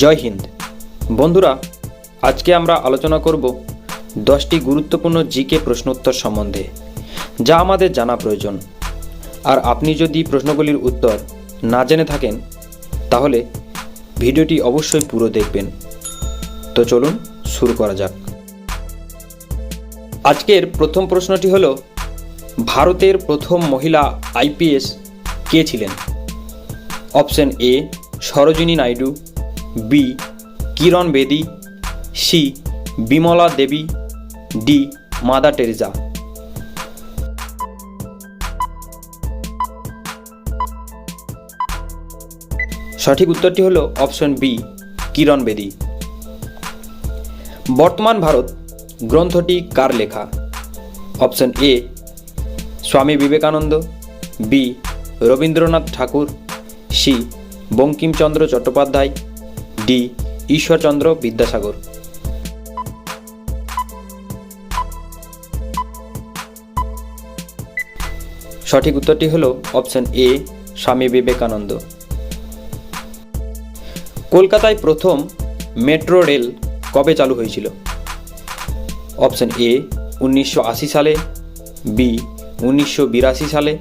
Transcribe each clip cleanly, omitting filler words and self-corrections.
জয় হিন্দ বন্ধুরা, আজকে আমরা আলোচনা করব 10টি গুরুত্বপূর্ণ জিকে প্রশ্নোত্তর সম্বন্ধে, যা আমাদের জানা প্রয়োজন। আর আপনি যদি প্রশ্নগুলির উত্তর না জেনে থাকেন তাহলে ভিডিওটি অবশ্যই পুরো দেখবেন। তো চলুন শুরু করা যাক। আজকের প্রথম প্রশ্নটি হলো, ভারতের প্রথম মহিলা আইপিএস কে ছিলেন? Option A Sarojini Naidu, B Kiran Bedi, C Vimla Devi, D Mother Teresa. সঠিক উত্তরটি হলো অপশন বি কিরণ বেদি। বর্তমান ভারত গ্রন্থটি কার লেখা? Option A Swami Vivekananda, B Rabindranath Thakur, C Bankimchandra Chattopadhyay, D Ishwarchandra Vidyasagar. সঠিক উত্তরটি হলো অপশন এ স্বামী বিবেকানন্দ। কলকাতায় প্রথম মেট্রো রেল কবে চালু হয়েছিল? অপশন এ 1980 সালে, বি 1982 সালে,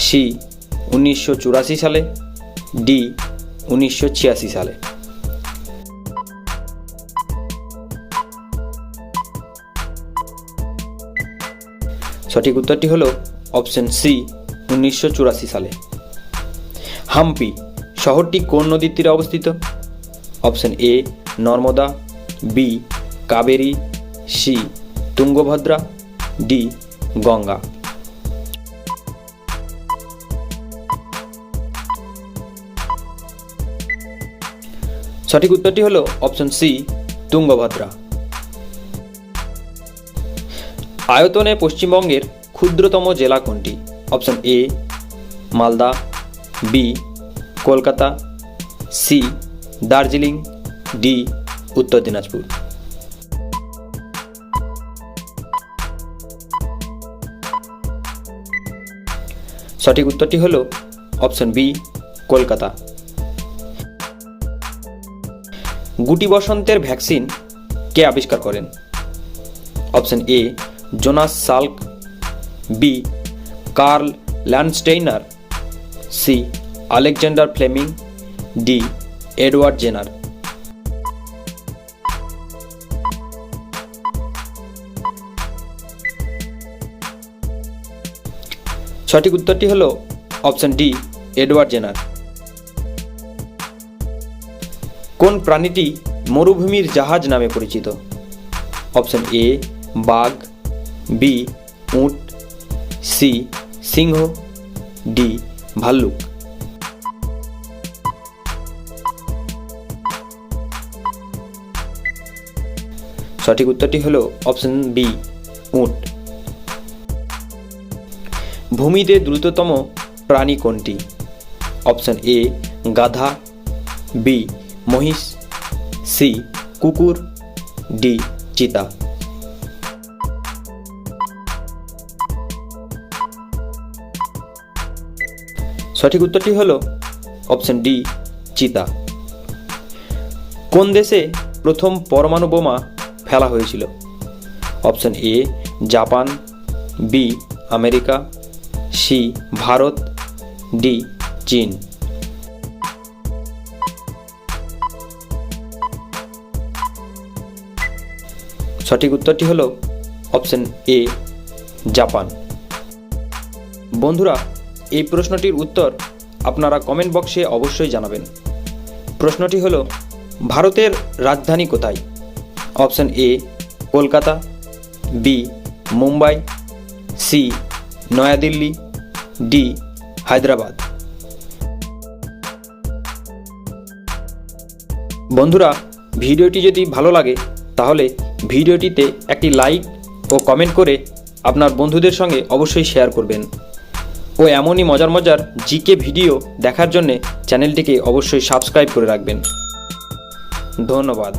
সি 1984 সালে, ডি 1986 সালে। সঠিক উত্তরটি হলো অপশন সি 1984 সালে। হাম্পি শহরটি কোন নদীর তীরে অবস্থিত? Option A Narmada, B Kaveri, C Tungabhadra, D Ganga. সঠিক উত্তরটি হলো অপশন সি তুঙ্গভদ্রা। আয়তনে পশ্চিমবঙ্গের ক্ষুদ্রতম জেলা কোনটি? Option A Malda, B Kolkata, C Darjeeling, D Uttar Dinajpur. সঠিক উত্তরটি হলো অপশন বি কলকাতা। গুটি বসন্তের ভ্যাকসিন কে আবিষ্কার করেন? Option A Jonas Salk, B Karl Landsteiner, C Alexander Fleming, D Edward Jenner. সঠিক উত্তরটি হলো অপশন ডি এডওয়ার্ড জেনার। কোন প্রাণীটি মরুভূমির জাহাজ নামে পরিচিত? অপশন এ বাঘ, বি উট, সি সিংহ, ডি ভাল্লুক। সঠিক উত্তরটি হলো অপশন বি উট। ভূমিতে দ্রুততম প্রাণী কোনটি? অপশন এ গাধা, বি মহিষ, সি কুকুর, ডি চিতা। সঠিক উত্তরটি হলো অপশন ডি চিতা। কোন দেশে প্রথম পরমাণু বোমা ফেলা হয়েছিল? Option A Japan, B America, C Bharat, D চীন। সঠিক উত্তরটি হলো অপশন এ জাপান। বন্ধুরা, এই প্রশ্নটির উত্তর আপনারা কমেন্ট বক্সে অবশ্যই জানাবেন। প্রশ্নটি হলো, ভারতের রাজধানী কোথায়? Option A Kolkata, B Mumbai, C Naya Dilli, D Hyderabad. বন্ধুরা, ভিডিওটি যদি ভালো লাগে তাহলে ভিডিওটিতে একটি লাইক ও কমেন্ট করে আপনার বন্ধুদের সঙ্গে অবশ্যই শেয়ার করবেন। ও এমনই মজার মজার জিকে ভিডিও দেখার জন্যে চ্যানেলটিকে অবশ্যই সাবস্ক্রাইব করে রাখবেন। ধন্যবাদ।